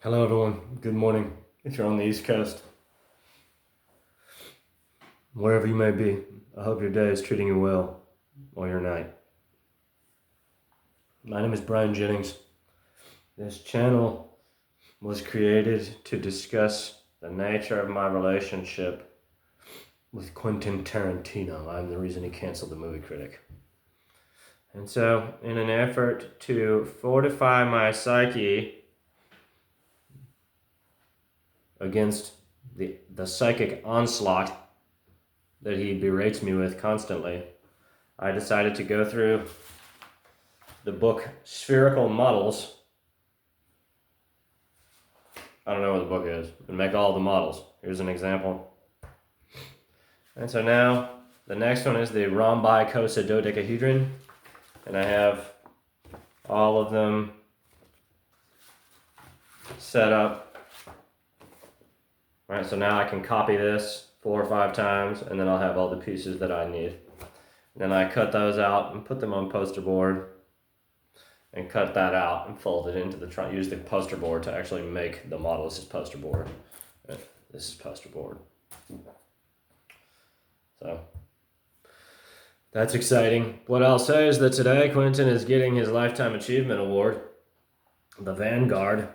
Hello everyone, good morning if you're on the East Coast. Wherever you may be, I hope your day is treating you well, or your night. My name is Brian Jennings. This channel was created to discuss the nature of my relationship with Quentin Tarantino. I'm the reason he canceled the movie Critic. And so, in an effort to fortify my psyche against the psychic onslaught that he berates me with constantly, I decided to go through the book Spherical Models. I don't know what the book is, and make all the models. Here's an example. And so now, the next one is the rhombi-cosododecahedron, and I have all of them set up. All right, so now I can copy this 4 or 5 times, and then I'll have all the pieces that I need. And then I cut those out and put them on poster board, and cut that out and fold it into use the poster board to actually make the model. This is poster board. This is poster board. So that's exciting. What I'll say is that today Quentin is getting his Lifetime Achievement Award, the Vanguard,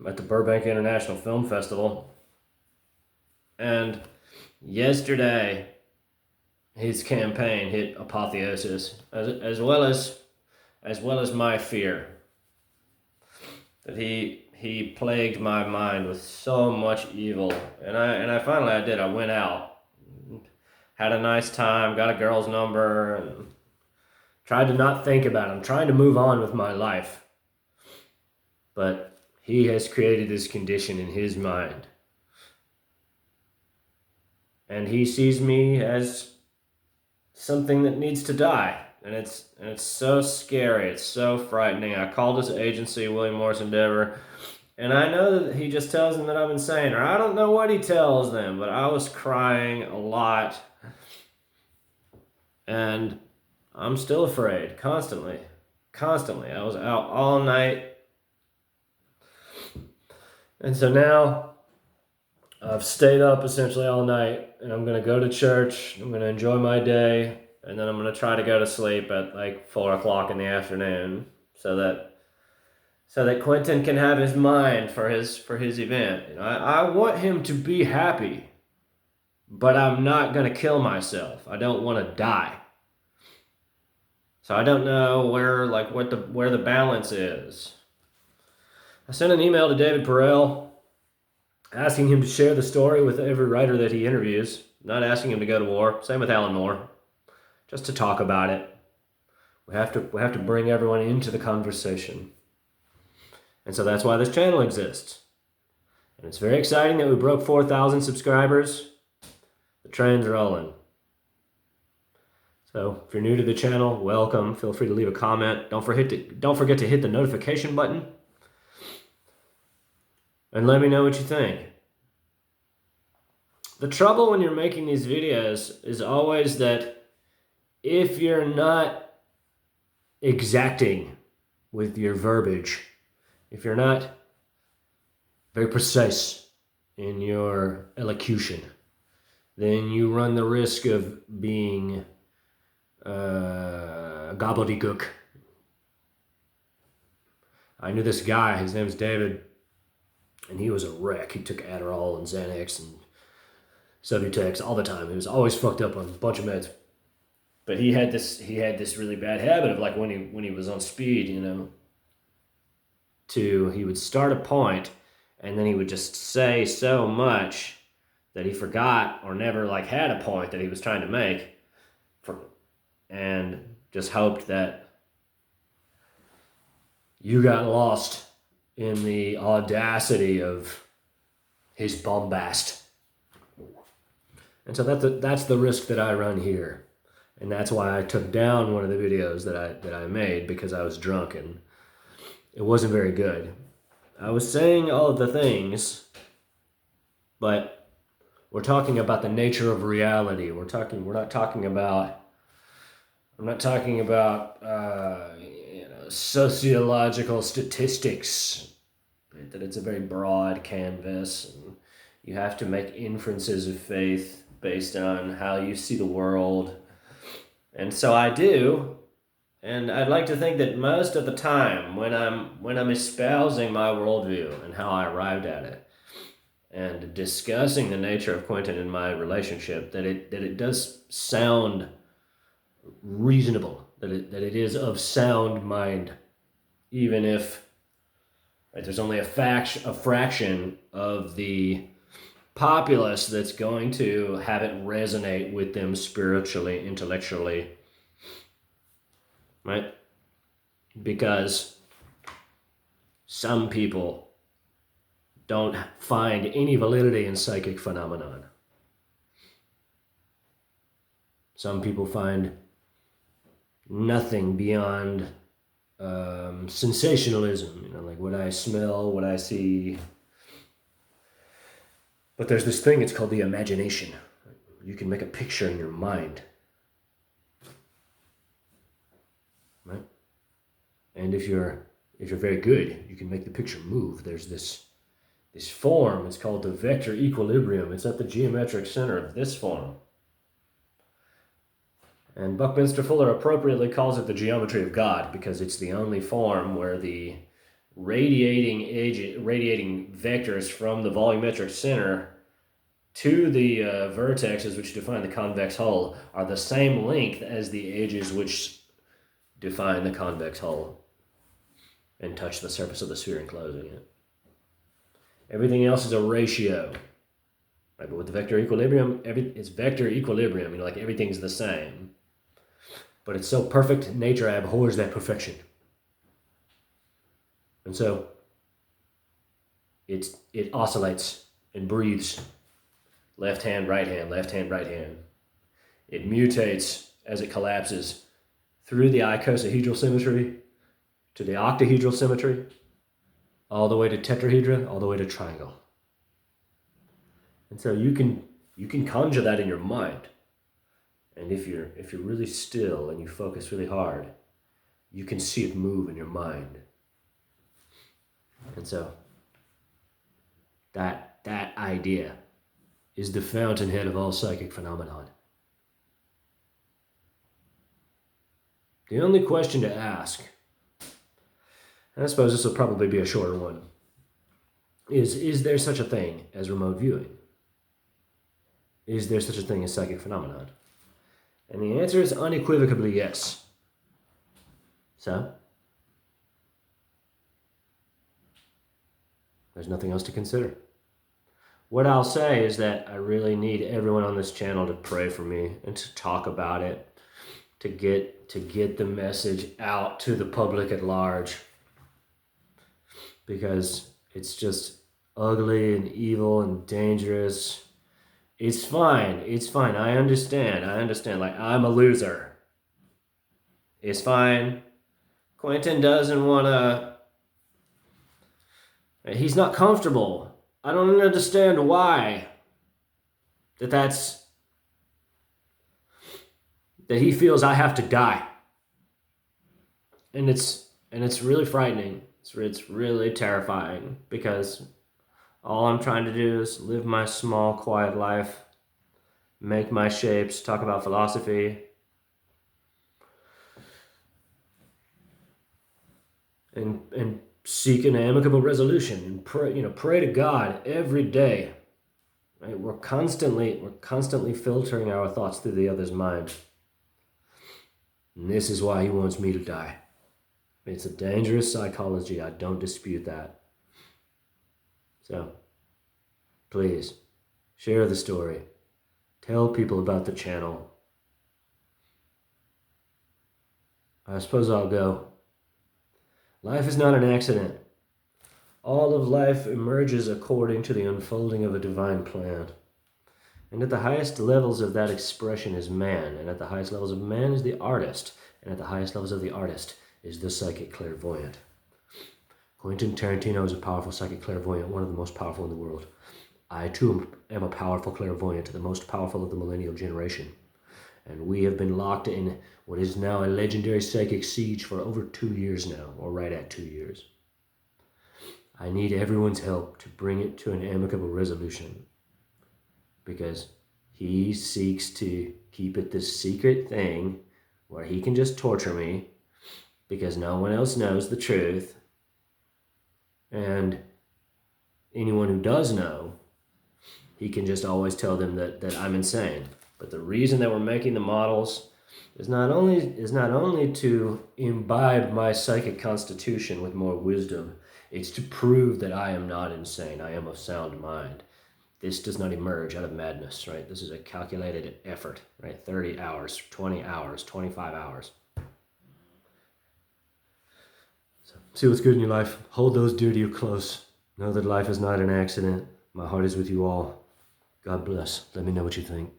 at the Burbank International Film Festival. And yesterday, his campaign hit apotheosis, as well as my fear. That he plagued my mind with so much evil, and I finally did. I went out, had a nice time, got a girl's number, and tried to not think about him, trying to move on with my life. But he has created this condition in his mind. And he sees me as something that needs to die. And it's so scary. It's so frightening. I called his agency, William Morris Endeavor, and I know that he just tells them that I'm insane, or I don't know what he tells them, but I was crying a lot. And I'm still afraid, constantly. I was out all night. And so now I've stayed up essentially all night, and I'm going to go to church. I'm going to enjoy my day, and then I'm going to try to go to sleep at like 4 o'clock in the afternoon so that Quentin can have his mind for his event. You know, I want him to be happy, but I'm not going to kill myself. I don't want to die. So I don't know where the balance is. I sent an email to David Perel asking him to share the story with every writer that he interviews, not asking him to go to war. Same with Alan Moore, just to talk about it. We have to bring everyone into the conversation. And so that's why this channel exists. And it's very exciting that we broke 4,000 subscribers. The train's rolling. So if you're new to the channel, welcome. Feel free to leave a comment. Don't forget to hit the notification button. And let me know what you think. The trouble when you're making these videos is always that if you're not exacting with your verbiage, if you're not very precise in your elocution, then you run the risk of being gobbledygook. I knew this guy, his name is David, and he was a wreck. He took Adderall and Xanax and Subutex all the time. He was always fucked up on a bunch of meds. But he had this really bad habit of, like, when he was on speed, you know, he would start a point and then he would just say so much that he forgot or never had a point that he was trying to make, and just hoped that you got lost in the audacity of his bombast. And so that's the risk that I run here. And that's why I took down one of the videos that I made, because I was drunk and it wasn't very good. I was saying all of the things, but we're talking about the nature of reality. I'm not talking about sociological statistics. right? That it's a very broad canvas, and you have to make inferences of faith based on how you see the world. And so I do, and I'd like to think that most of the time when I'm espousing my worldview and how I arrived at it, and discussing the nature of Quentin and my relationship, that it does sound reasonable, that it is of sound mind, even if, right, there's only a fraction of the populace that's going to have it resonate with them spiritually, intellectually, right? Because some people don't find any validity in psychic phenomenon. Some people find nothing beyond sensationalism, like what I smell, what I see. But there's this thing, it's called the imagination. You can make a picture in your mind, right? And if you're very good, you can make the picture move. There's this form, it's called the vector equilibrium. It's at the geometric center of this form. And Buckminster Fuller appropriately calls it the geometry of God, because it's the only form where the radiating vectors from the volumetric center to the vertexes which define the convex hull are the same length as the edges which define the convex hull and touch the surface of the sphere enclosing it. Everything else is a ratio. Right? But with the vector equilibrium, it's vector equilibrium, like everything's the same. But it's so perfect, nature abhors that perfection. And so it oscillates and breathes. Left hand, right hand, left hand, right hand. It mutates as it collapses through the icosahedral symmetry to the octahedral symmetry, all the way to tetrahedra, all the way to triangle. And so you can conjure that in your mind. And if you're really still and you focus really hard, you can see it move in your mind. And so that idea is the fountainhead of all psychic phenomenon. The only question to ask, and I suppose this will probably be a shorter one, is there such a thing as remote viewing? Is there such a thing as psychic phenomenon? And the answer is unequivocally yes. So, there's nothing else to consider. What I'll say is that I really need everyone on this channel to pray for me and to talk about it, to get the message out to the public at large, because it's just ugly and evil and dangerous. It's fine. I understand. Like, I'm a loser. It's fine. Quentin doesn't want to... He's not comfortable. I don't understand why. That he feels I have to die. And it's really frightening. It's really terrifying, because all I'm trying to do is live my small, quiet life, make my shapes, talk about philosophy, and seek an amicable resolution, and pray to God every day. Right? We're constantly filtering our thoughts through the other's mind. And this is why he wants me to die. It's a dangerous psychology. I don't dispute that. So, please, share the story. Tell people about the channel. I suppose I'll go. Life is not an accident. All of life emerges according to the unfolding of a divine plan. And at the highest levels of that expression is man, and at the highest levels of man is the artist, and at the highest levels of the artist is the psychic clairvoyant. Quentin Tarantino is a powerful psychic clairvoyant, one of the most powerful in the world. I too am a powerful clairvoyant, the most powerful of the millennial generation. And we have been locked in what is now a legendary psychic siege for over 2 years now, or right at 2 years. I need everyone's help to bring it to an amicable resolution, because he seeks to keep it this secret thing where he can just torture me because no one else knows the truth. And anyone who does know, he can just always tell them that I'm insane. But the reason that we're making the models is not only to imbibe my psychic constitution with more wisdom, it's to prove that I am not insane. I am of sound mind. This does not emerge out of madness, right? This is a calculated effort, right? 30 hours, 20 hours, 25 hours. So, see what's good in your life. Hold those dear to you close. Know that life is not an accident. My heart is with you all. God bless. Let me know what you think.